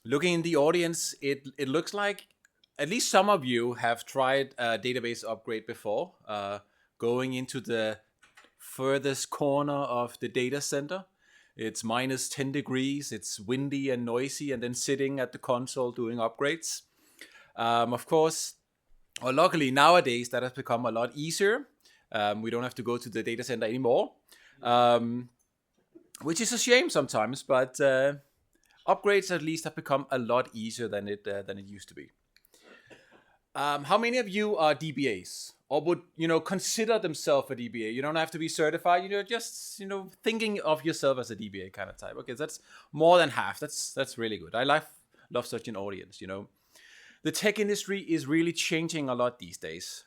Looking in the audience, it looks like at least some of you have tried a database upgrade before, going into the furthest corner of the data center. It's minus 10 degrees, it's windy and noisy, and then sitting at the console doing upgrades. Of course, or luckily nowadays that has become a lot easier. We don't have to go to the data center anymore, um, which is a shame sometimes, but upgrades at least have become a lot easier than it used to be. How many of you are DBAs or would consider themselves a DBA? You don't have to be certified. Just thinking of yourself as a DBA kind of type. Okay, that's more than half. That's really good. I love such an audience. The tech industry is really changing a lot these days.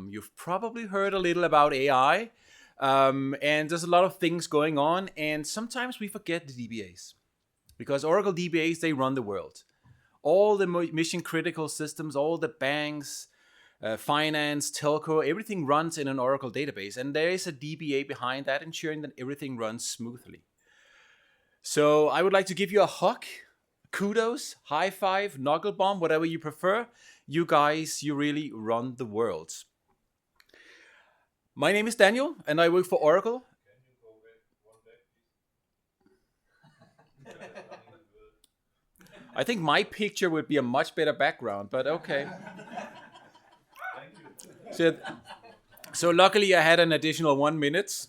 You've probably heard a little about AI, and there's a lot of things going on. And sometimes we forget the DBAs because Oracle DBAs, they run the world. All the mission critical systems, all the banks, finance, telco, everything runs in an Oracle database. And there is a DBA behind that, ensuring that everything runs smoothly. So I would like to give you a hug, kudos, high five, knuckle bomb, whatever you prefer. You guys, you really run the world. My name is Daniel, and I work for Oracle. I think my picture would be a much better background, but okay. So luckily I had an additional 1 minute,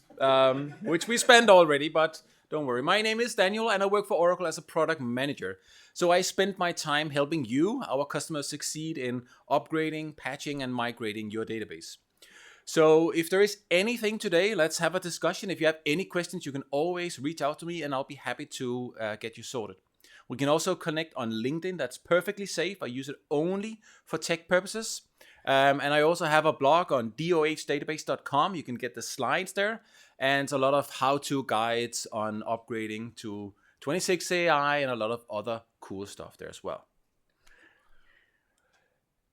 which we spent already, but don't worry. My name is Daniel and I work for Oracle as a product manager. So I spend my time helping you, our customers, succeed in upgrading, patching, and migrating your database. So if there is anything today, let's have a discussion. If you have any questions, you can always reach out to me and I'll be happy to get you sorted. We can also connect on LinkedIn. That's perfectly safe. I use it only for tech purposes. And I also have a blog on dohdatabase.com. You can get the slides there and a lot of how-to guides on upgrading to 26 AI and a lot of other cool stuff there as well.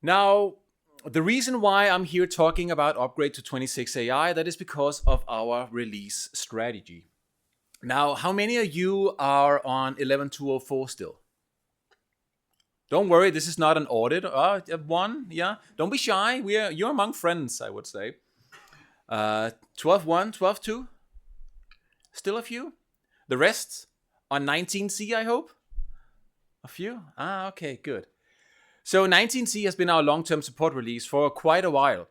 Now, the reason why I'm here talking about upgrade to 26 AI, that is because of our release strategy. Now, how many of you are on 11.204 still? Don't worry, this is not an audit. One, yeah. Don't be shy. You're among friends, I would say. 12.1, 12.2. Still a few. The rest on 19C, I hope. A few. Okay, good. So 19C has been our long-term support release for quite a while.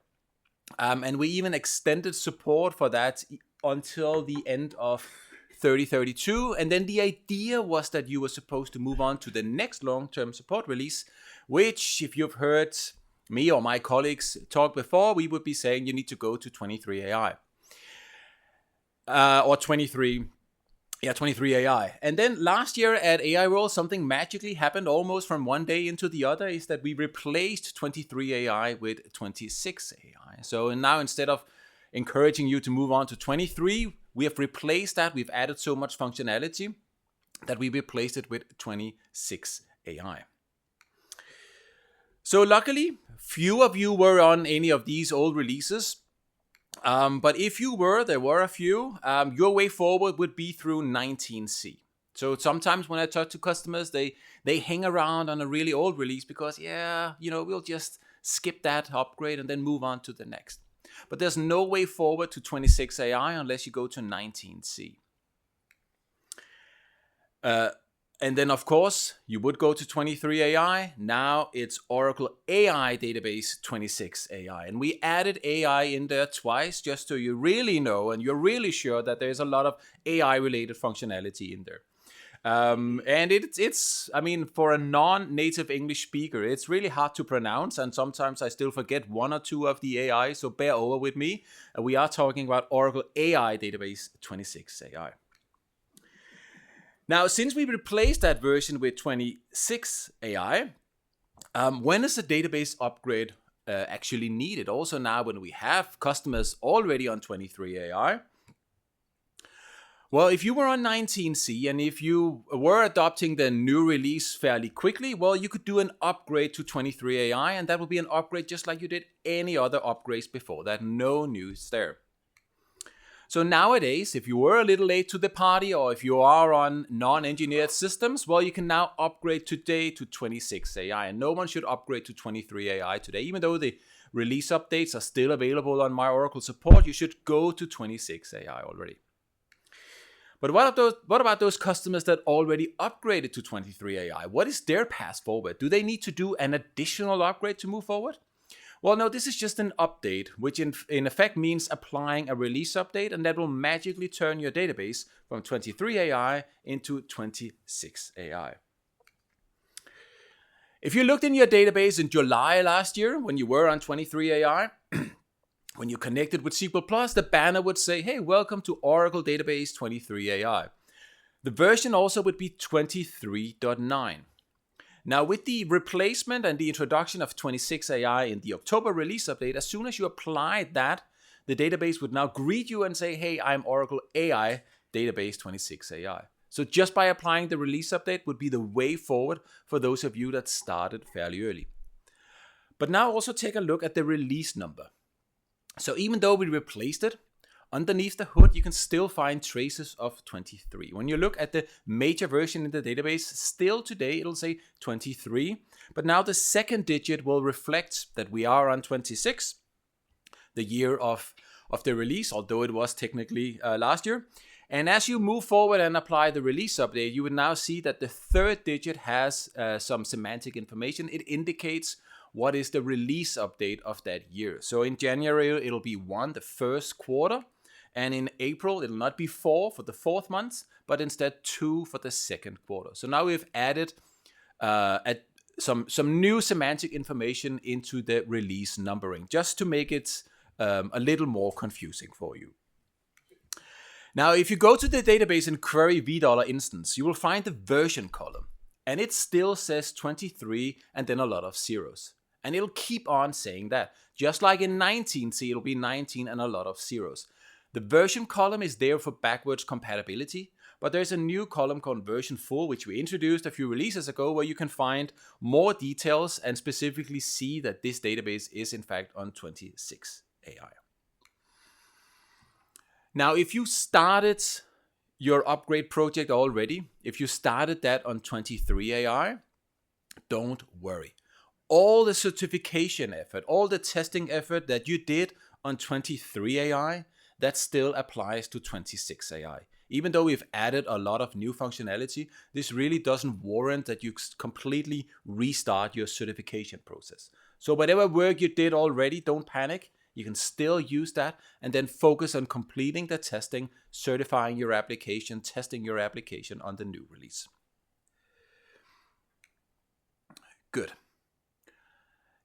And we even extended support for that until the end of 3032, and then the idea was that you were supposed to move on to the next long-term support release, which, if you've heard me or my colleagues talk before, we would be saying you need to go to 23 AI. Or 23 AI. And then last year at AI World, something magically happened almost from one day into the other, is that we replaced 23 AI with 26 AI. So now instead of encouraging you to move on to 23, we have replaced that. We've added so much functionality that we replaced it with 26 AI. So luckily, few of you were on any of these old releases. But if you were, there were a few, your way forward would be through 19C. So sometimes when I talk to customers, they hang around on a really old release because, we'll just skip that upgrade and then move on to the next. But there's no way forward to 26 AI unless you go to 19C. And then, of course, you would go to 23 AI. Now it's Oracle AI Database 26 AI. And we added AI in there twice just so you really know and you're really sure that there's a lot of AI-related functionality in there. And it's for a non-native English speaker, it's really hard to pronounce, and sometimes I still forget one or two of the AI, so bear over with me. We are talking about Oracle AI Database 26 AI. Now, since we replaced that version with 26 AI, when is a database upgrade actually needed? Also now when we have customers already on 23 AI, well, if you were on 19C and if you were adopting the new release fairly quickly, well, you could do an upgrade to 23 AI, and that would be an upgrade just like you did any other upgrades before that. No news there. So nowadays, if you were a little late to the party or if you are on non-engineered systems, well, you can now upgrade today to 26 AI. And no one should upgrade to 23 AI today. Even though the release updates are still available on My Oracle support, you should go to 26 AI already. But what about those customers that already upgraded to 23 AI? What is their path forward? Do they need to do an additional upgrade to move forward? Well, no, this is just an update, which in effect means applying a release update, and that will magically turn your database from 23 AI into 26 AI. If you looked in your database in July last year, when you were on 23 AI, when you connected with SQL Plus, the banner would say, hey, welcome to Oracle Database 23 AI. The version also would be 23.9. Now, with the replacement and the introduction of 26 AI in the October release update, as soon as you applied that, the database would now greet you and say, hey, I'm Oracle AI Database 26 AI. So just by applying the release update would be the way forward for those of you that started fairly early. But now also take a look at the release number. So even though we replaced it, underneath the hood, you can still find traces of 23. When you look at the major version in the database, still today it'll say 23, but now the second digit will reflect that we are on 26, the year of the release, although it was technically last year. And as you move forward and apply the release update, you would now see that the third digit has some semantic information. It indicates what is the release update of that year. So in January, it'll be 1, the first quarter. And in April, it'll not be 4 for the fourth month, but instead 2 for the second quarter. So now we've added some new semantic information into the release numbering, just to make it a little more confusing for you. Now, if you go to the database and query $, instance, you will find the version column. And it still says 23 and then a lot of zeros. And it'll keep on saying that. Just like in 19C, it'll be 19 and a lot of zeros. The version column is there for backwards compatibility, but there's a new column called version full, which we introduced a few releases ago, where you can find more details and specifically see that this database is in fact on 26 AI. Now, if you started your upgrade project already, if you started that on 23 AI, don't worry. All the certification effort, all the testing effort that you did on 23 AI, that still applies to 26 AI. Even though we've added a lot of new functionality, this really doesn't warrant that you completely restart your certification process. So whatever work you did already, don't panic. You can still use that and then focus on completing the testing, certifying your application, testing your application on the new release. Good.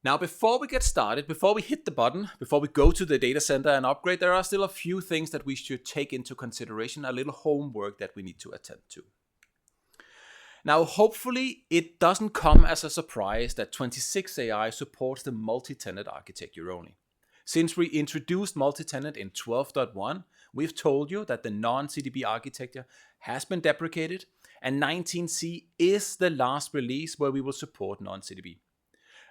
Now, before we get started, before we hit the button, before we go to the data center and upgrade, there are still a few things that we should take into consideration, a little homework that we need to attend to. Now, hopefully, it doesn't come as a surprise that 26 AI supports the multi-tenant architecture only. Since we introduced multi-tenant in 12.1, we've told you that the non-CDB architecture has been deprecated, and 19C is the last release where we will support non-CDB.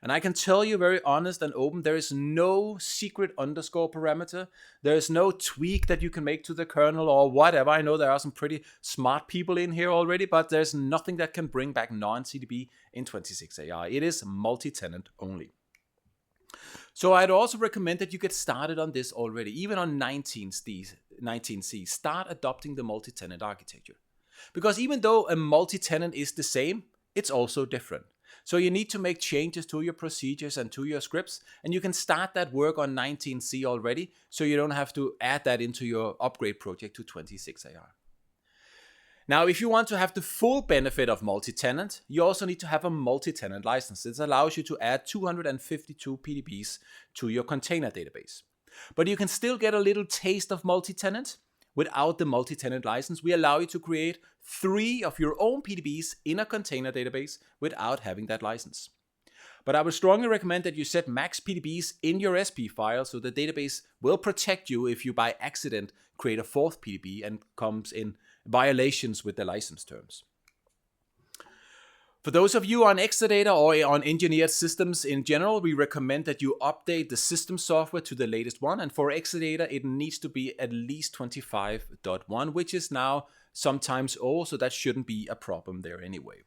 And I can tell you very honest and open, there is no secret underscore parameter. There is no tweak that you can make to the kernel or whatever. I know there are some pretty smart people in here already, but there's nothing that can bring back non-CDB in 26 AI. It is multi-tenant only. So I'd also recommend that you get started on this already, even on 19C. Start adopting the multi-tenant architecture. Because even though a multi-tenant is the same, it's also different. So you need to make changes to your procedures and to your scripts, and you can start that work on 19C already, so you don't have to add that into your upgrade project to 26 AI. Now, if you want to have the full benefit of multi-tenant, you also need to have a multi-tenant license. This allows you to add 252 PDBs to your container database. But you can still get a little taste of multi-tenant. Without the multi-tenant license, we allow you to create 3 of your own PDBs in a container database without having that license. But I would strongly recommend that you set max PDBs in your SP file so the database will protect you if you by accident create a 4th PDB and comes in violations with the license terms. For those of you on Exadata or on engineered systems in general, we recommend that you update the system software to the latest one. And for Exadata, it needs to be at least 25.1, which is now sometimes old, so that shouldn't be a problem there anyway.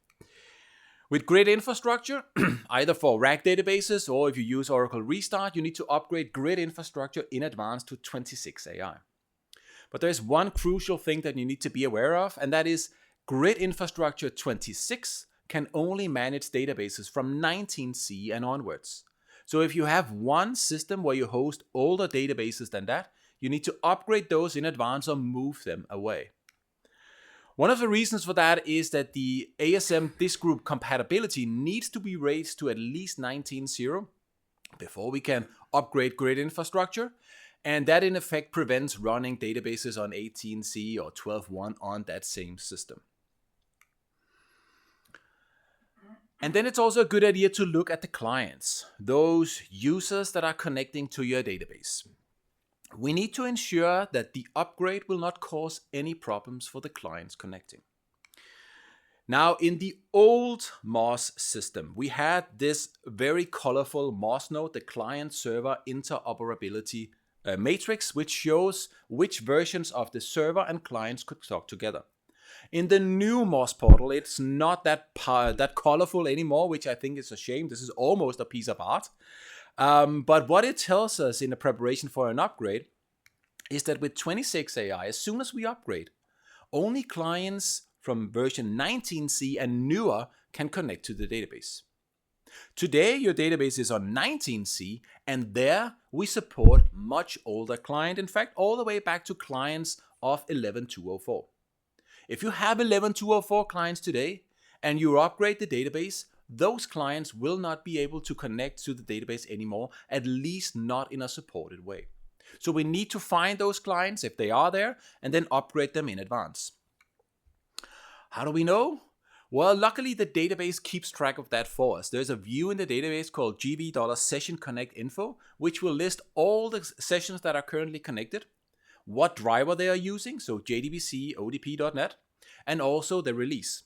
With grid infrastructure, either for RAG databases or if you use Oracle Restart, you need to upgrade grid infrastructure in advance to 26 AI. But there's one crucial thing that you need to be aware of, and that is grid infrastructure 26 can only manage databases from 19C and onwards. So if you have one system where you host older databases than that, you need to upgrade those in advance or move them away. One of the reasons for that is that the ASM disk group compatibility needs to be raised to at least 19.0 before we can upgrade grid infrastructure, and that in effect prevents running databases on 18C or 12.1 on that same system. And then it's also a good idea to look at the clients, those users that are connecting to your database. We need to ensure that the upgrade will not cause any problems for the clients connecting. Now, in the old MOS system, we had this very colorful MOS node, the client-server interoperability matrix, which shows which versions of the server and clients could talk together. In the new MOS portal, it's not that colorful anymore, which I think is a shame. This is almost a piece of art. But what it tells us in the preparation for an upgrade is that with 26 AI, as soon as we upgrade, only clients from version 19C and newer can connect to the database. Today, your database is on 19C, and there we support much older client, in fact, all the way back to clients of 11.204. If you have 11.204 clients today and you upgrade the database, those clients will not be able to connect to the database anymore, at least not in a supported way. So we need to find those clients if they are there and then upgrade them in advance. How do we know? Well, luckily the database keeps track of that for us. There's a view in the database called $session connect info, which will list all the sessions that are currently connected, what driver they are using, so JDBC, ODP.NET, and also the release.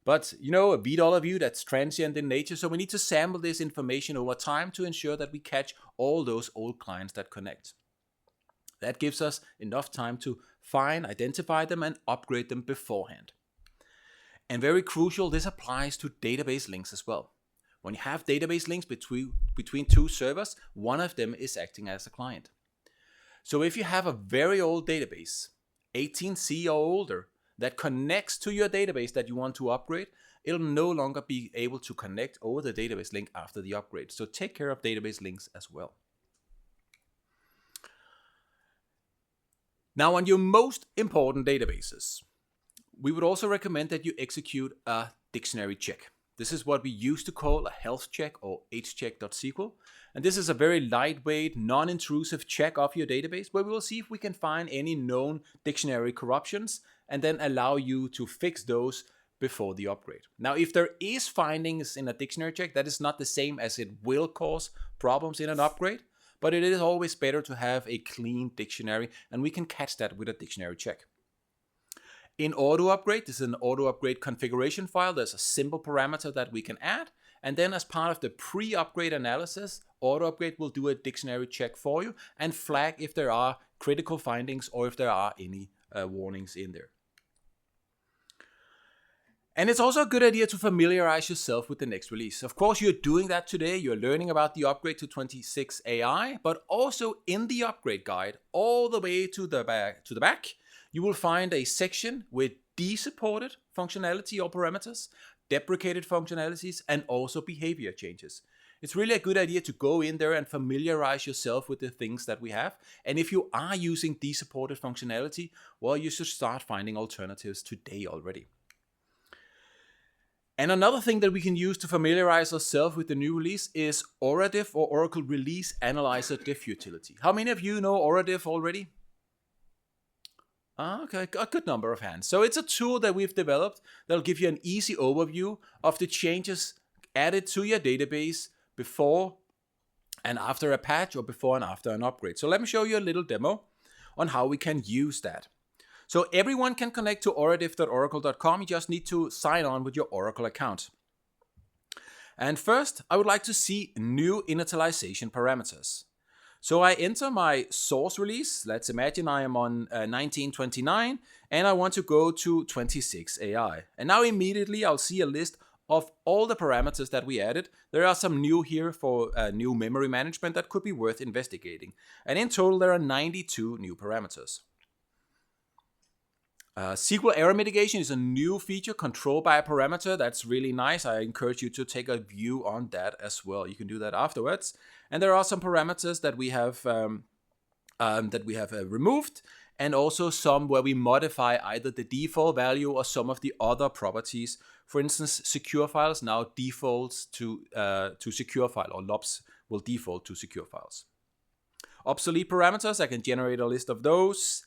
But a $V view that's transient in nature, so we need to sample this information over time to ensure that we catch all those old clients that connect. That gives us enough time to find, identify them, and upgrade them beforehand. And very crucial, this applies to database links as well. When you have database links between two servers, one of them is acting as a client. So if you have a very old database, 18C or older, that connects to your database that you want to upgrade, it'll no longer be able to connect over the database link after the upgrade. So take care of database links as well. Now, on your most important databases, we would also recommend that you execute a dictionary check. This is what we used to call a health check or hcheck.sql. And this is a very lightweight, non-intrusive check of your database where we will see if we can find any known dictionary corruptions and then allow you to fix those before the upgrade. Now, if there is findings in a dictionary check, that is not the same as it will cause problems in an upgrade, but it is always better to have a clean dictionary, and we can catch that with a dictionary check. In auto upgrade, this is an auto upgrade configuration file. There's a simple parameter that we can add. And then as part of the pre-upgrade analysis, auto upgrade will do a dictionary check for you and flag if there are critical findings or if there are any warnings in there. And it's also a good idea to familiarize yourself with the next release. Of course, you're doing that today. You're learning about the upgrade to 26 AI, but also in the upgrade guide, all the way to the back, you will find a section with de-supported functionality or parameters, deprecated functionalities, and also behavior changes. It's really a good idea to go in there and familiarize yourself with the things that we have. And if you are using de-supported functionality, well, you should start finding alternatives today already. And another thing that we can use to familiarize ourselves with the new release is OraDiff or Oracle Release Analyzer Diff utility. How many of you know OraDiff already? Okay, a good number of hands. So it's a tool that we've developed that'll give you an easy overview of the changes added to your database before and after a patch or before and after an upgrade. So let me show you a little demo on how we can use that. So everyone can connect to auradif.oracle.com. You just need to sign on with your Oracle account. And first, I would like to see new initialization parameters. So I enter my source release. Let's imagine I am on 1929 and I want to go to 26 AI. And now immediately I'll see a list of all the parameters that we added. There are some new here for new memory management that could be worth investigating. And in total, there are 92 new parameters. SQL error mitigation is a new feature controlled by a parameter. That's really nice. I encourage you to take a view on that as well. You can do that afterwards. And there are some parameters that we have removed, and also some where we modify either the default value or some of the other properties. For instance, secure files now defaults to secure file, or LOPs will default to secure files. Obsolete parameters, I can generate a list of those.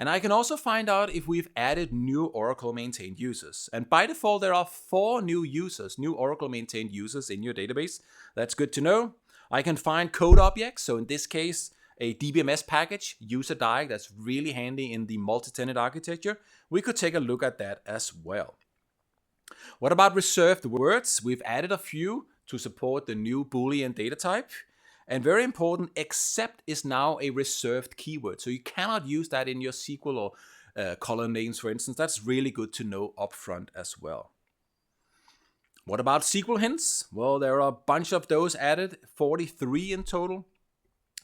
And I can also find out if we've added new Oracle maintained users. And by default, there are 4 new users, new Oracle maintained users in your database. That's good to know. I can find code objects. So in this case, a DBMS package, user diag, that's really handy in the multi-tenant architecture. We could take a look at that as well. What about reserved words? We've added a few to support the new Boolean data type. And very important, except is now a reserved keyword. So you cannot use that in your SQL or column names, for instance. That's really good to know upfront as well. What about SQL hints? Well, there are a bunch of those added, 43 in total.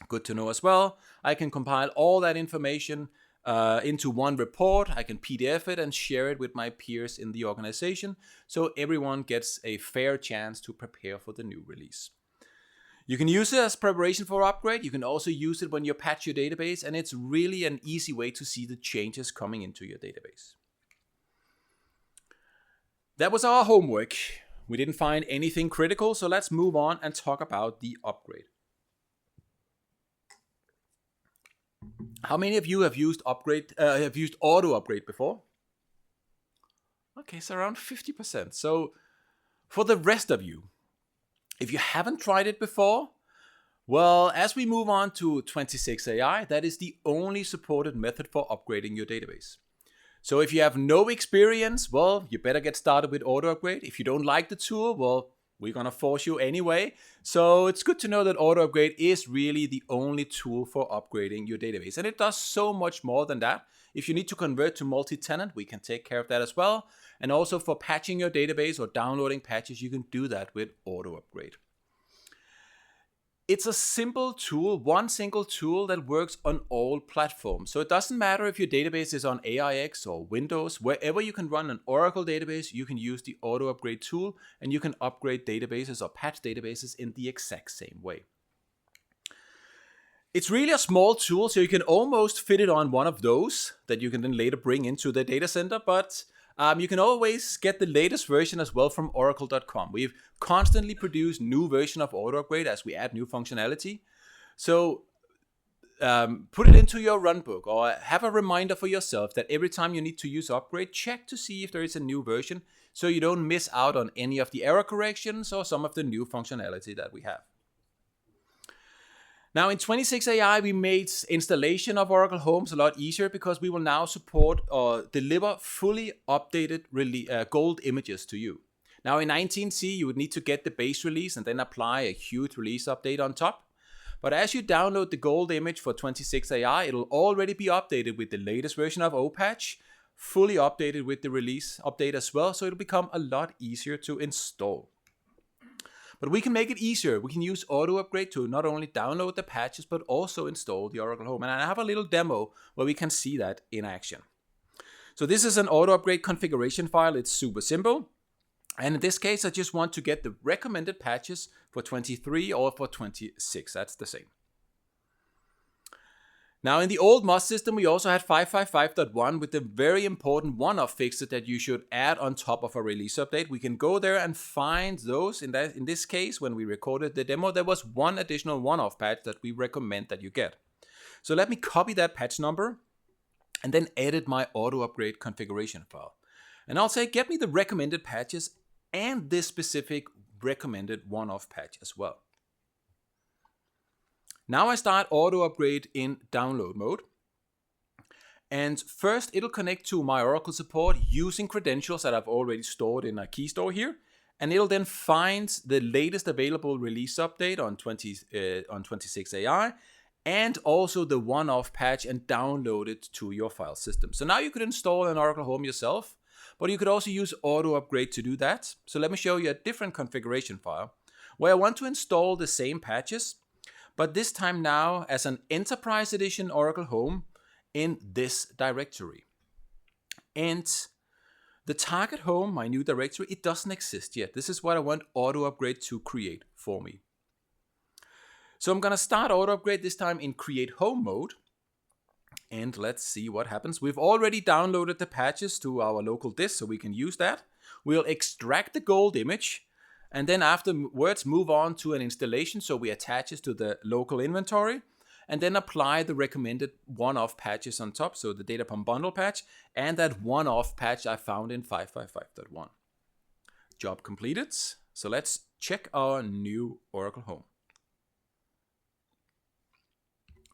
Good to know as well. I can compile all that information into one report. I can PDF it and share it with my peers in the organization, so everyone gets a fair chance to prepare for the new release. You can use it as preparation for upgrade. You can also use it when you patch your database, and it's really an easy way to see the changes coming into your database. That was our homework. We didn't find anything critical, so let's move on and talk about the upgrade. How many of you have used auto upgrade before? Okay, so around 50%. So for the rest of you, if you haven't tried it before, well, as we move on to 26 AI, that is the only supported method for upgrading your database. So if you have no experience, well, you better get started with auto upgrade. If you don't like the tool, well, we're going to force you anyway. So it's good to know that auto upgrade is really the only tool for upgrading your database. And it does so much more than that. If you need to convert to multi-tenant, we can take care of that as well. And also for patching your database or downloading patches, you can do that with auto upgrade. It's a simple tool, one single tool that works on all platforms. So it doesn't matter if your database is on AIX or Windows, wherever you can run an Oracle database, you can use the auto upgrade tool, and you can upgrade databases or patch databases in the exact same way. It's really a small tool, so you can almost fit it on one of those that you can then later bring into the data center, but you can always get the latest version as well from oracle.com. We've constantly produced new version of auto upgrade as we add new functionality. So put it into your runbook, or have a reminder for yourself that every time you need to use upgrade, check to see if there is a new version, so you don't miss out on any of the error corrections or some of the new functionality that we have. Now in 26 AI, we made installation of Oracle Homes a lot easier because we will now support or deliver fully updated gold images to you. Now in 19C, you would need to get the base release and then apply a huge release update on top. But as you download the gold image for 26 AI, it'll already be updated with the latest version of OPatch, fully updated with the release update as well, so it'll become a lot easier to install. But we can make it easier. We can use auto upgrade to not only download the patches, but also install the Oracle Home. And I have a little demo where we can see that in action. So this is an auto upgrade configuration file. It's super simple. And in this case, I just want to get the recommended patches for 23 or for 26. That's the same. Now in the old MOS system, we also had 555.1 with the very important one-off fixes that you should add on top of a release update. We can go there and find those. In this case, when we recorded the demo, there was one additional one-off patch that we recommend that you get. So let me copy that patch number and then edit my auto upgrade configuration file. And I'll say, get me the recommended patches and this specific recommended one-off patch as well. Now I start auto upgrade in download mode. And first, it'll connect to my Oracle support using credentials that I've already stored in a key store here. And it'll then find the latest available release update on 26 AI and also the one-off patch and download it to your file system. So now you could install an Oracle Home yourself, but you could also use auto upgrade to do that. So let me show you a different configuration file where I want to install the same patches, but this time now as an Enterprise Edition Oracle Home in this directory. And the target home, my new directory, it doesn't exist yet. This is what I want auto upgrade to create for me. So I'm gonna start auto upgrade this time in create home mode. And let's see what happens. We've already downloaded the patches to our local disk, so we can use that. We'll extract the gold image and then afterwards move on to an installation, so we attach it to the local inventory and then apply the recommended one-off patches on top, so the Data Pump Bundle patch and that one-off patch I found in 555.1. Job completed. So let's check our new Oracle Home.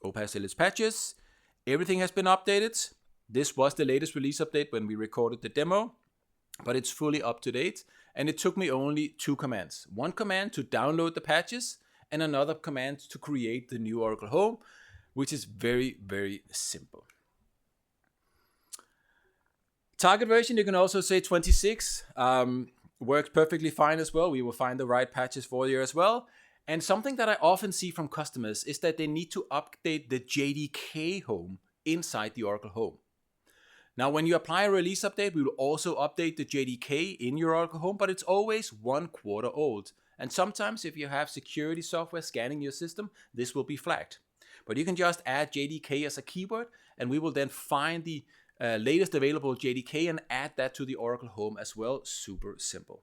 OPAS its patches. Everything has been updated. This was the latest release update when we recorded the demo, but it's fully up to date. And it took me only 2 commands. One command to download the patches and another command to create the new Oracle Home, which is very, very simple. Target version, you can also say 26. Works perfectly fine as well. We will find the right patches for you as well. And something that I often see from customers is that they need to update the JDK home inside the Oracle Home. Now, when you apply a release update, we will also update the JDK in your Oracle Home, but it's always 1 quarter old. And sometimes if you have security software scanning your system, this will be flagged. But you can just add JDK as a keyword, and we will then find the latest available JDK and add that to the Oracle Home as well. Super simple.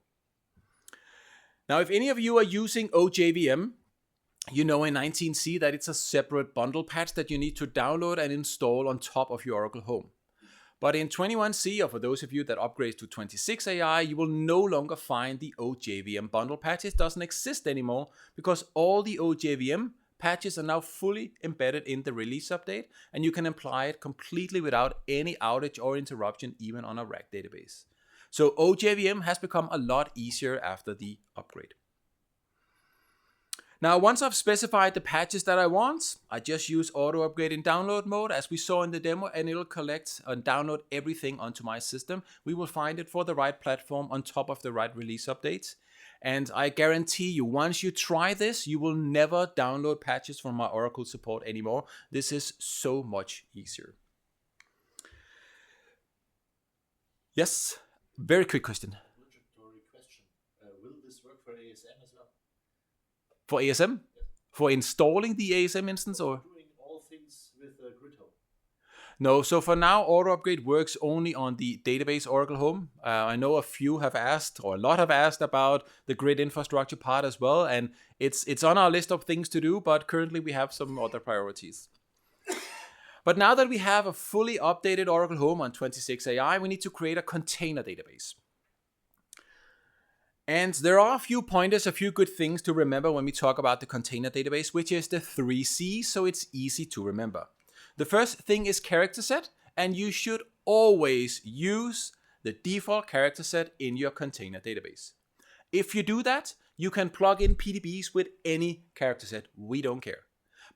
Now, if any of you are using OJVM, you know in 19C that it's a separate bundle patch that you need to download and install on top of your Oracle Home. But in 21C, or for those of you that upgrade to 26 AI, you will no longer find the OJVM bundle patch. It doesn't exist anymore because all the OJVM patches are now fully embedded in the release update, and you can apply it completely without any outage or interruption, even on a RAC database. So OJVM has become a lot easier after the upgrade. Now, once I've specified the patches that I want, I just use auto upgrade in download mode as we saw in the demo, and it'll collect and download everything onto my system. We will find it for the right platform on top of the right release updates. And I guarantee you, once you try this, you will never download patches from my Oracle support anymore. This is so much easier. Yes, very quick question. Obligatory question. Will this work for ASM as well? For ASM? Yes. For installing the ASM instance or? Doing all things with Grid Home. No, so for now, auto upgrade works only on the database Oracle Home. I know a few have asked, or a lot have asked about the grid infrastructure part as well, and it's on our list of things to do, but currently we have some other priorities. But now that we have a fully updated Oracle Home on 26 AI, we need to create a container database. And there are a few pointers, a few good things to remember when we talk about the container database, which is the 3 C's, so it's easy to remember. The first thing is character set, and you should always use the default character set in your container database. If you do that, you can plug in PDBs with any character set. We don't care.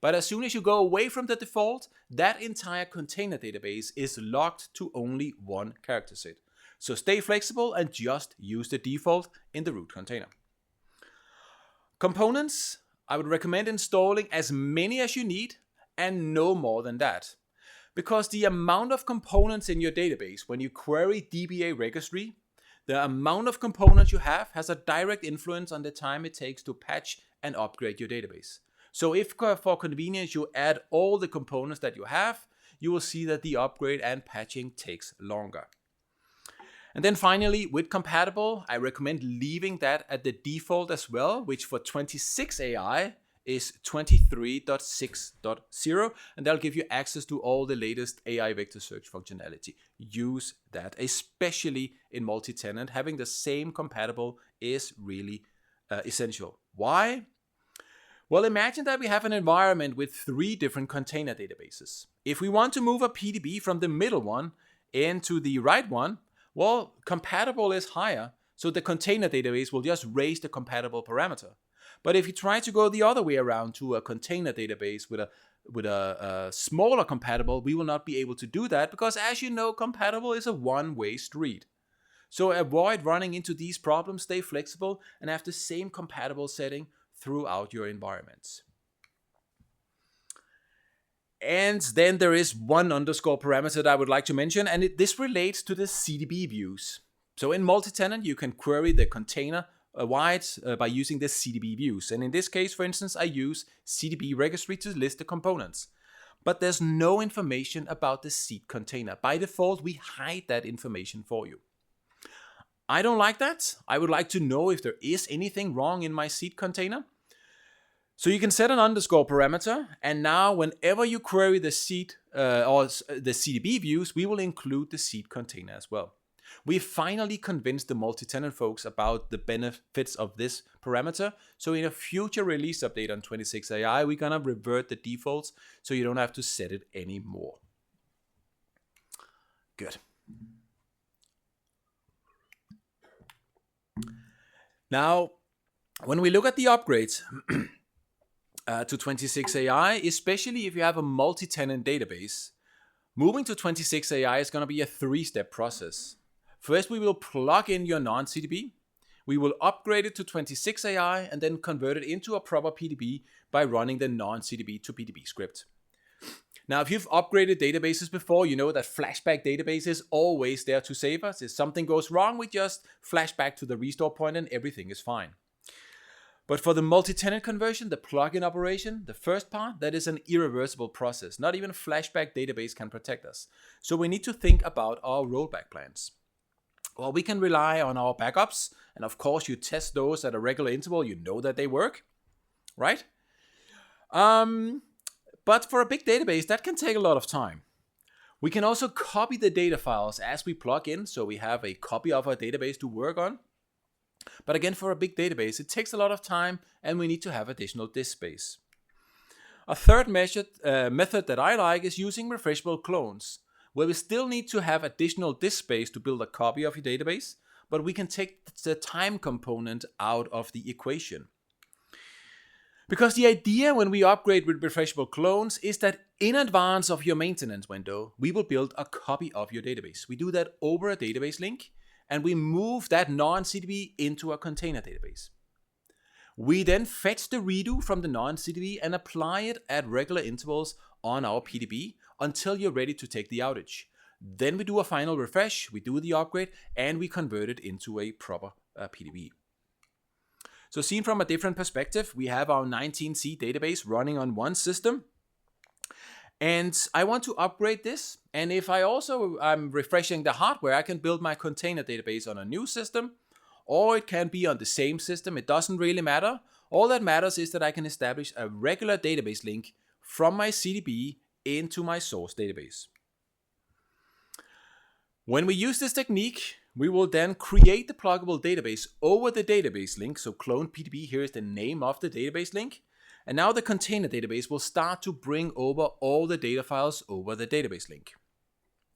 But as soon as you go away from the default, that entire container database is locked to only 1 character set. So stay flexible and just use the default in the root container. Components, I would recommend installing as many as you need and no more than that. Because the amount of components in your database, when you query DBA registry, the amount of components you have has a direct influence on the time it takes to patch and upgrade your database. So if for convenience you add all the components that you have, you will see that the upgrade and patching takes longer. And then finally, with compatible, I recommend leaving that at the default as well, which for 26 AI is 23.6.0, and that'll give you access to all the latest AI vector search functionality. Use that, especially in multi-tenant. Having the same compatible is really essential. Why? Well, imagine that we have an environment with 3 different container databases. If we want to move a PDB from the middle one into the right one, well, compatible is higher, so the container database will just raise the compatible parameter. But if you try to go the other way around to a container database with a smaller compatible, we will not be able to do that because, as you know, compatible is a one-way street. So avoid running into these problems, stay flexible, and have the same compatible setting throughout your environments. And then there is one underscore parameter that I would like to mention, and this relates to the CDB views. So in multi-tenant, you can query the container wide by using the CDB views. And in this case, for instance, I use CDB registry to list the components. But there's no information about the seed container. By default, we hide that information for you. I don't like that. I would like to know if there is anything wrong in my seed container. So you can set an underscore parameter, and now whenever you query the seed or the CDB views, we will include the seed container as well. We finally convinced the multi-tenant folks about the benefits of this parameter. So in a future release update on 26AI, we're gonna revert the defaults so you don't have to set it anymore. Good. Now, when we look at the upgrades to 26AI, especially if you have a multi-tenant database, moving to 26AI is going to be a 3-step process. First, we will plug in your non-CDB. We will upgrade it to 26AI and then convert it into a proper PDB by running the non-CDB to PDB script. Now, if you've upgraded databases before, you know that flashback database is always there to save us. If something goes wrong, we just flash back to the restore point and everything is fine. But for the multi-tenant conversion, the plugin operation, the first part, that is an irreversible process. Not even a flashback database can protect us. So we need to think about our rollback plans. Well, we can rely on our backups, and of course you test those at a regular interval, you know that they work, right? But for a big database, that can take a lot of time. We can also copy the data files as we plug in, so we have a copy of our database to work on. But again, for a big database, it takes a lot of time and we need to have additional disk space. A third method that I like is using refreshable clones, where we still need to have additional disk space to build a copy of your database, but we can take the time component out of the equation. Because the idea when we upgrade with refreshable clones is that in advance of your maintenance window, we will build a copy of your database. We do that over a database link, and we move that non-CDB into a container database. We then fetch the redo from the non-CDB and apply it at regular intervals on our PDB until you're ready to take the outage. Then we do a final refresh, we do the upgrade, and we convert it into a proper PDB. So seen from a different perspective, we have our 19C database running on one system. And I want to upgrade this. And if I'm refreshing the hardware, I can build my container database on a new system, or it can be on the same system. It doesn't really matter. All that matters is that I can establish a regular database link from my CDB into my source database. When we use this technique, we will then create the pluggable database over the database link. So clone PDB here is the name of the database link. And now the container database will start to bring over all the data files over the database link.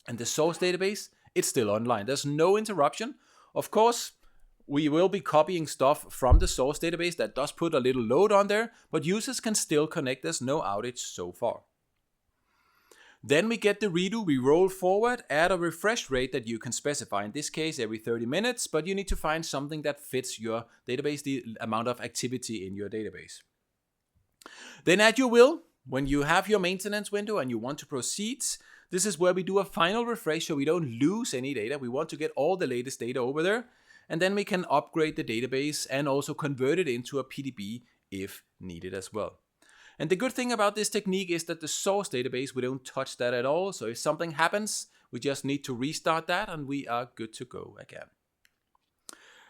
And the source database, it's still online. There's no interruption. Of course, we will be copying stuff from the source database that does put a little load on there, but users can still connect. There's no outage so far. Then we get the redo, we roll forward at a refresh rate that you can specify. In this case, every 30 minutes, but you need to find something that fits your database, the amount of activity in your database. Then at your will, when you have your maintenance window and you want to proceed, this is where we do a final refresh so we don't lose any data. We want to get all the latest data over there, and then we can upgrade the database and also convert it into a PDB if needed as well. And the good thing about this technique is that the source database, we don't touch that at all. So if something happens, we just need to restart that and we are good to go again.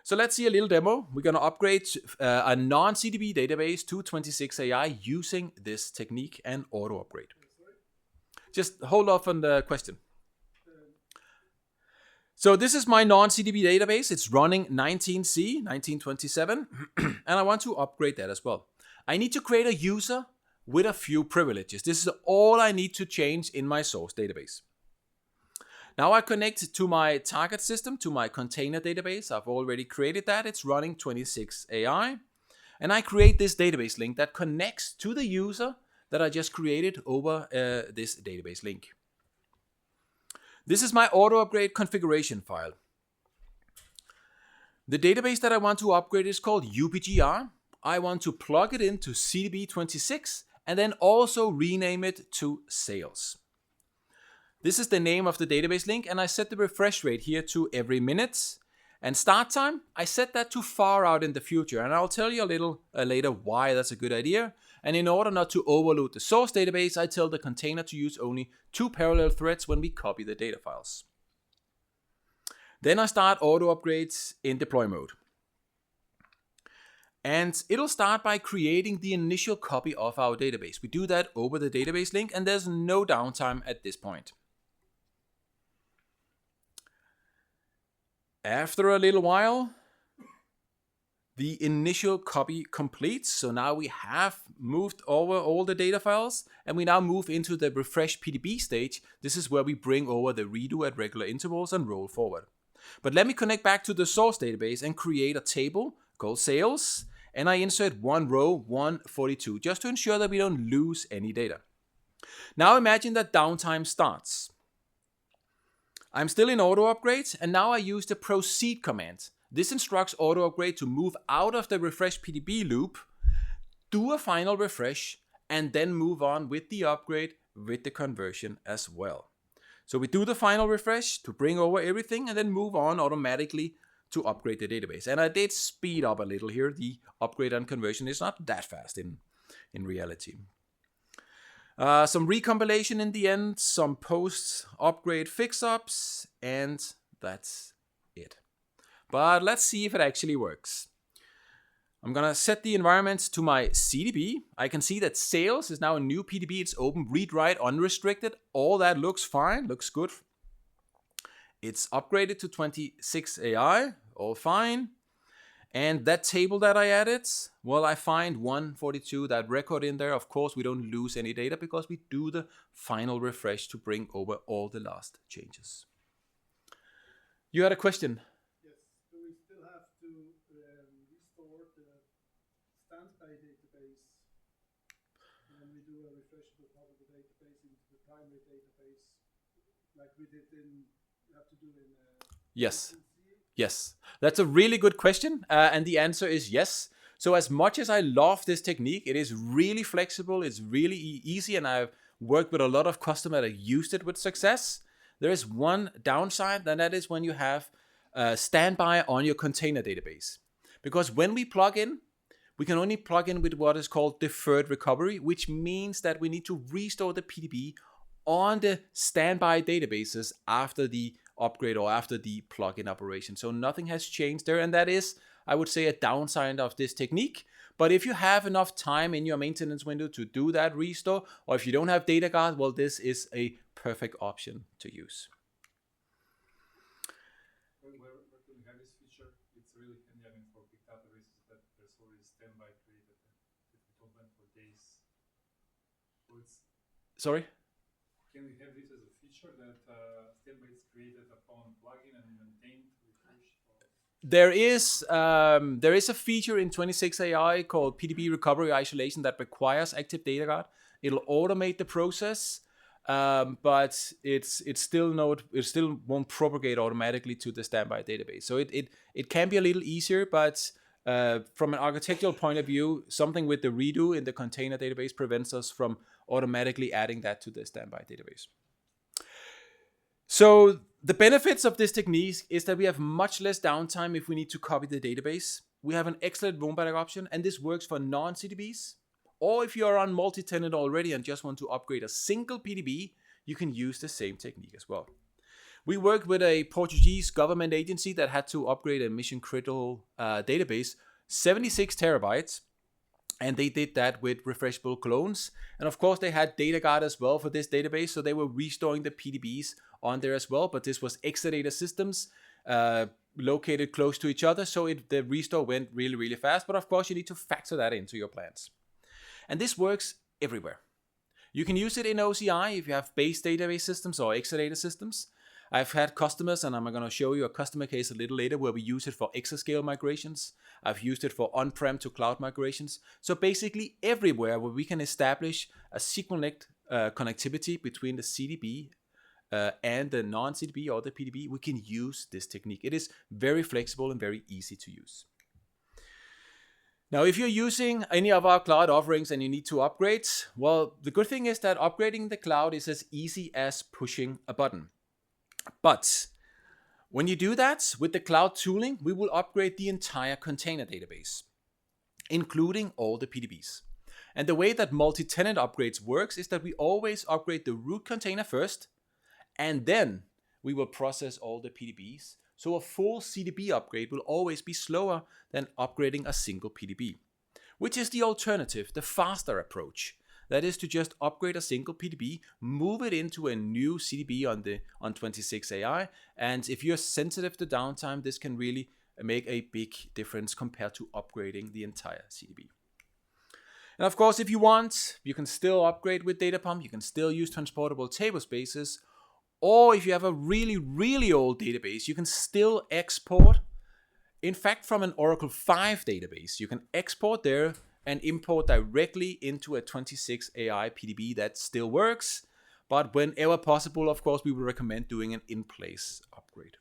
So let's see a little demo. We're going to upgrade a non-CDB database to 26AI using this technique and auto upgrade. Just hold off on the question. So this is my non-CDB database. It's running 19C, 1927, and I want to upgrade that as well. I need to create a user with a few privileges. This is all I need to change in my source database. Now I connect to my target system, to my container database. I've already created that. It's running 26AI. And I create this database link that connects to the user that I just created over this database link. This is my auto upgrade configuration file. The database that I want to upgrade is called UPGR. I want to plug it into CDB26 and then also rename it to sales. This is the name of the database link, and I set the refresh rate here to every minute. And start time, I set that to far out in the future, and I'll tell you a little later why that's a good idea. And in order not to overload the source database, I tell the container to use only 2 parallel threads when we copy the data files. Then I start auto upgrades in deploy mode. And it'll start by creating the initial copy of our database. We do that over the database link, and there's no downtime at this point. After a little while, the initial copy completes. So now we have moved over all the data files, and we now move into the refresh PDB stage. This is where we bring over the redo at regular intervals and roll forward. But let me connect back to the source database and create a table called sales, and I insert one row 142 just to ensure that we don't lose any data. Now imagine that downtime starts. I'm still in auto upgrades, and now I use the proceed command. This instructs auto upgrade to move out of the refresh PDB loop, do a final refresh, and then move on with the upgrade with the conversion as well. So we do the final refresh to bring over everything and then move on automatically to upgrade the database. And I did speed up a little here. The upgrade and conversion is not that fast in reality. Some recompilation in the end, some post-upgrade fix-ups, and that's it. But let's see if it actually works. I'm gonna set the environment to my CDB. I can see that sales is now a new PDB. It's open, read, write, unrestricted. All that looks fine, looks good. It's upgraded to 26AI, all fine. And that table that I added, well, I find 142, that record in there. Of course, we don't lose any data because we do the final refresh to bring over all the last changes. You had a question? Yes. Do we still have to restore the standby database when we do a refreshable part of the database into the primary database, like we did in, you have to do in Yes. Yes, that's a really good question, and the answer is yes. So as much as I love this technique, it is really flexible, it's really easy, and I've worked with a lot of customers that used it with success. There is one downside, and that is when you have standby on your container database. Because when we plug in, we can only plug in with what is called deferred recovery, which means that we need to restore the PDB on the standby databases after the upgrade or after the plugin operation. So nothing has changed there, and that is, I would say, a downside of this technique. But if you have enough time in your maintenance window to do that restore, or if you don't have data guard, well, this is a perfect option to use. Where can you have this feature? It's really handy, I mean, for big databases that there's already standby created and if we don't wait for days. So it's, Sorry? can we have this as a feature that standby is created upon plugin and maintained, refreshed? There is a feature in 26AI called PDB recovery isolation that requires active data guard. It'll automate the process, but it still won't propagate automatically to the standby database. So it can be a little easier, but from an architectural point of view, something with the redo in the container database prevents us from automatically adding that to the standby database. So the benefits of this technique is that we have much less downtime if we need to copy the database. We have an excellent rollback option, and this works for non-CDBs. Or if you are on multi-tenant already and just want to upgrade a single PDB, you can use the same technique as well. We worked with a Portuguese government agency that had to upgrade a mission-critical database, 76 terabytes, and they did that with refreshable clones. And of course, they had data guard as well for this database, so they were restoring the PDBs on there as well, but this was Exadata systems located close to each other, so the restore went really, really fast. But of course, you need to factor that into your plans. And this works everywhere. You can use it in OCI if you have base database systems or Exadata systems. I've had customers, and I'm going to show you a customer case a little later where we use it for exascale migrations. I've used it for on-prem to cloud migrations. So basically everywhere where we can establish a SQLite connectivity between the CDB and the non-CDB or the PDB, we can use this technique. It is very flexible and very easy to use. Now, if you're using any of our cloud offerings and you need to upgrade, well, the good thing is that upgrading the cloud is as easy as pushing a button. But when you do that with the cloud tooling, we will upgrade the entire container database, including all the PDBs. And the way that multi-tenant upgrades works is that we always upgrade the root container first, and then we will process all the PDBs. So a full CDB upgrade will always be slower than upgrading a single PDB, which is the alternative, the faster approach. That is to just upgrade a single PDB, move it into a new CDB on 26AI, and if you're sensitive to downtime, this can really make a big difference compared to upgrading the entire CDB. And of course, if you want, you can still upgrade with Data Pump, you can still use transportable table spaces, or if you have a really, really old database, you can still export. In fact, from an Oracle 5 database, you can export there and import directly into a 26AI PDB. That still works, but whenever possible, of course, we would recommend doing an in-place upgrade.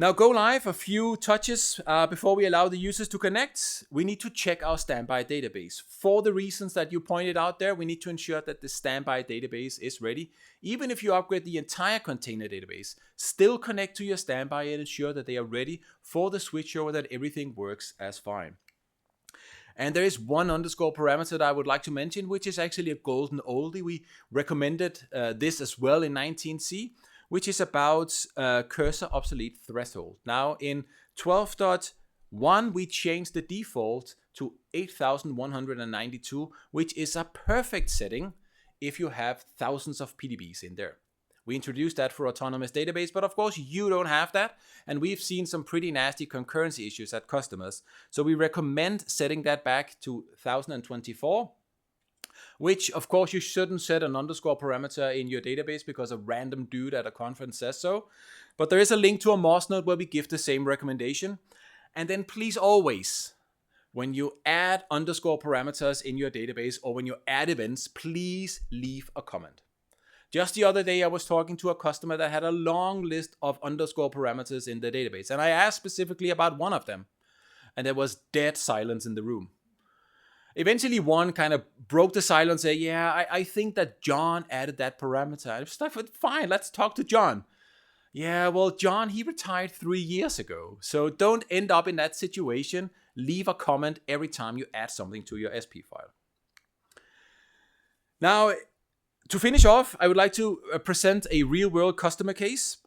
Now, go live, a few touches before we allow the users to connect. We need to check our standby database. For the reasons that you pointed out there, we need to ensure that the standby database is ready. Even if you upgrade the entire container database, still connect to your standby and ensure that they are ready for the switchover, that everything works as fine. And there is one underscore parameter that I would like to mention, which is actually a golden oldie. We recommended this as well in 19C, which is about cursor obsolete threshold. Now in 12.1, we changed the default to 8192, which is a perfect setting if you have thousands of PDBs in there. We introduced that for autonomous database, but of course you don't have that. And we've seen some pretty nasty concurrency issues at customers. So we recommend setting that back to 1024, which of course you shouldn't set an underscore parameter in your database because a random dude at a conference says so. But there is a link to a Moz note where we give the same recommendation. And then please always, when you add underscore parameters in your database or when you add events, please leave a comment. Just the other day, I was talking to a customer that had a long list of underscore parameters in the database. And I asked specifically about one of them. And there was dead silence in the room. Eventually, one kind of broke the silence and said, yeah, I think that John added that parameter. I was like, fine, let's talk to John. Yeah, well, John, he retired 3 years ago. So don't end up in that situation. Leave a comment every time you add something to your SP file. Now, to finish off, I would like to present a real-world customer case.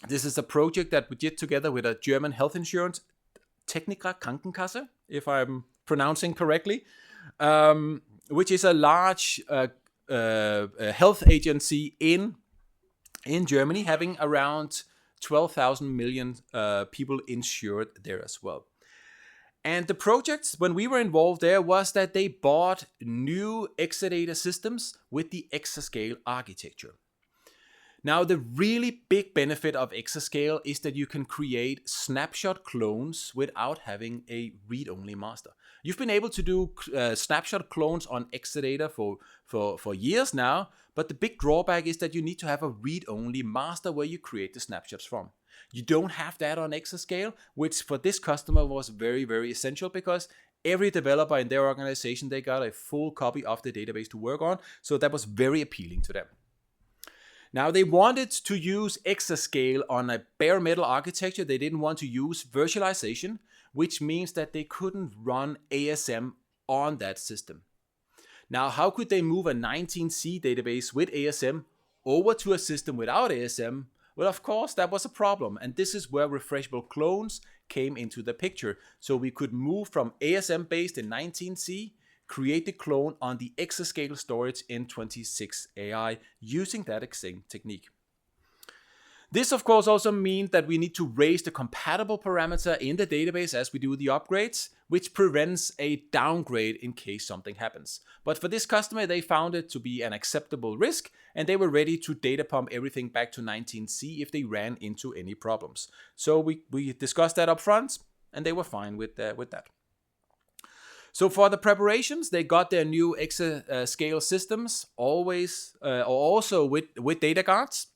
This is a project that we did together with a German health insurance, Techniker Krankenkasse, if I'm pronouncing correctly, which is a large health agency in Germany, having around 12,000 million people insured there as well. And the project, when we were involved there, was that they bought new Exadata systems with the exascale architecture. Now, the really big benefit of exascale is that you can create snapshot clones without having a read-only master. You've been able to do snapshot clones on Exadata for years now, but the big drawback is that you need to have a read-only master where you create the snapshots from. You don't have that on exascale, which for this customer was very, very essential because every developer in their organization, they got a full copy of the database to work on. So that was very appealing to them. Now they wanted to use exascale on a bare metal architecture. They didn't want to use virtualization, which means that they couldn't run ASM on that system. Now, how could they move a 19C database with ASM over to a system without ASM? Well, of course, that was a problem. And this is where refreshable clones came into the picture. So we could move from ASM based in 19C create the clone on the exascale storage in 26AI using that exact technique. This, of course, also means that we need to raise the compatible parameter in the database as we do the upgrades, which prevents a downgrade in case something happens. But for this customer, they found it to be an acceptable risk, and they were ready to data pump everything back to 19C if they ran into any problems. So we discussed that up front, and they were fine with that. So for the preparations, they got their new exascale systems also with data guards.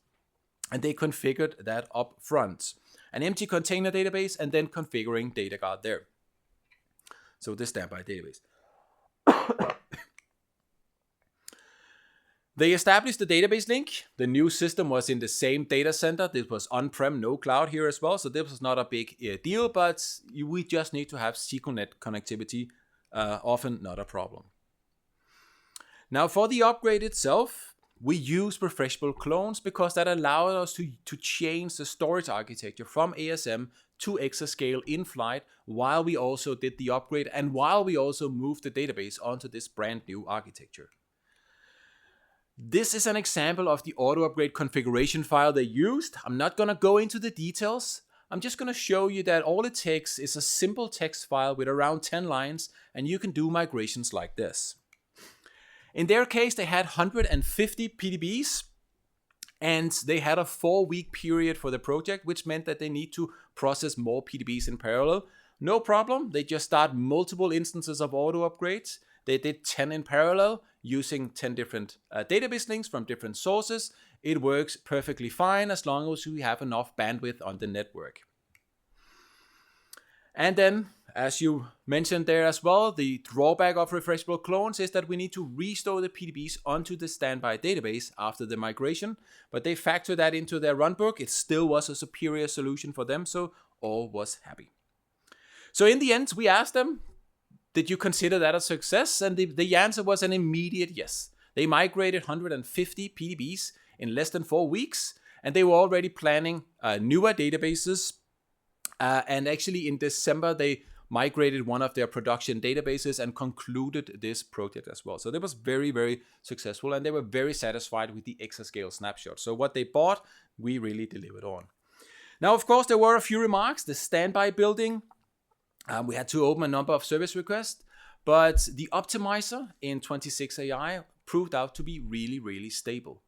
And they configured that up front. An empty container database and then configuring data guard there. So this standby database. They established the database link. The new system was in the same data center. This was on-prem, no cloud here as well. So this was not a big deal, but we just need to have SQLnet connectivity. Often not a problem. Now for the upgrade itself, we use refreshable clones because that allowed us to change the storage architecture from ASM to exascale in flight while we also did the upgrade and while we also moved the database onto this brand new architecture. This is an example of the auto upgrade configuration file they used. I'm not going to go into the details. I'm just going to show you that all it takes is a simple text file with around 10 lines, and you can do migrations like this. In their case, they had 150 PDBs, and they had a 4-week period for the project, which meant that they need to process more PDBs in parallel. No problem. They just start multiple instances of auto upgrades. They did 10 in parallel using 10 different database links from different sources. It works perfectly fine as long as we have enough bandwidth on the network. And then, as you mentioned there as well, the drawback of refreshable clones is that we need to restore the PDBs onto the standby database after the migration, but they factor that into their runbook. It still was a superior solution for them, so all was happy. So in the end, we asked them, did you consider that a success? And the answer was an immediate yes. They migrated 150 PDBs in less than 4 weeks, and they were already planning newer databases. And actually in December, they migrated one of their production databases and concluded this project as well. So that was very, very successful, and they were very satisfied with the exascale snapshot. So what they bought, we really delivered on. Now, of course, there were a few remarks. The standby building, we had to open a number of service requests, but the optimizer in 26AI proved out to be really, really stable.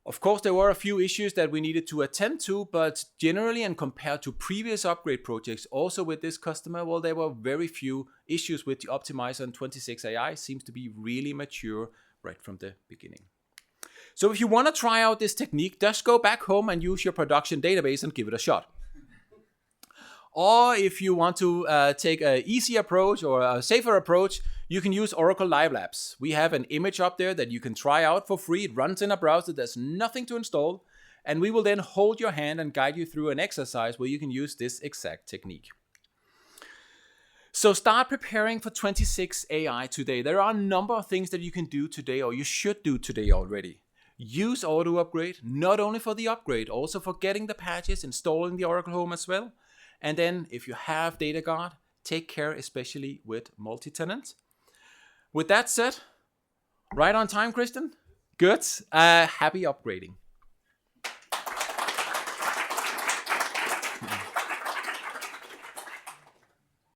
Of course, there were a few issues that we needed to attend to, but generally and compared to previous upgrade projects, also with this customer, well, there were very few issues with the optimizer, and 26AI seems to be really mature right from the beginning. So if you want to try out this technique, just go back home and use your production database and give it a shot. Or if you want to take an easy approach or a safer approach, you can use Oracle Live Labs. We have an image up there that you can try out for free. It runs in a browser. There's nothing to install. And we will then hold your hand and guide you through an exercise where you can use this exact technique. So start preparing for 26AI today. There are a number of things that you can do today, or you should do today already. Use auto upgrade, not only for the upgrade, also for getting the patches, installing the Oracle Home as well. And then if you have data guard, take care especially with multi-tenant. With that said, right on time, Christian? Good. Happy upgrading.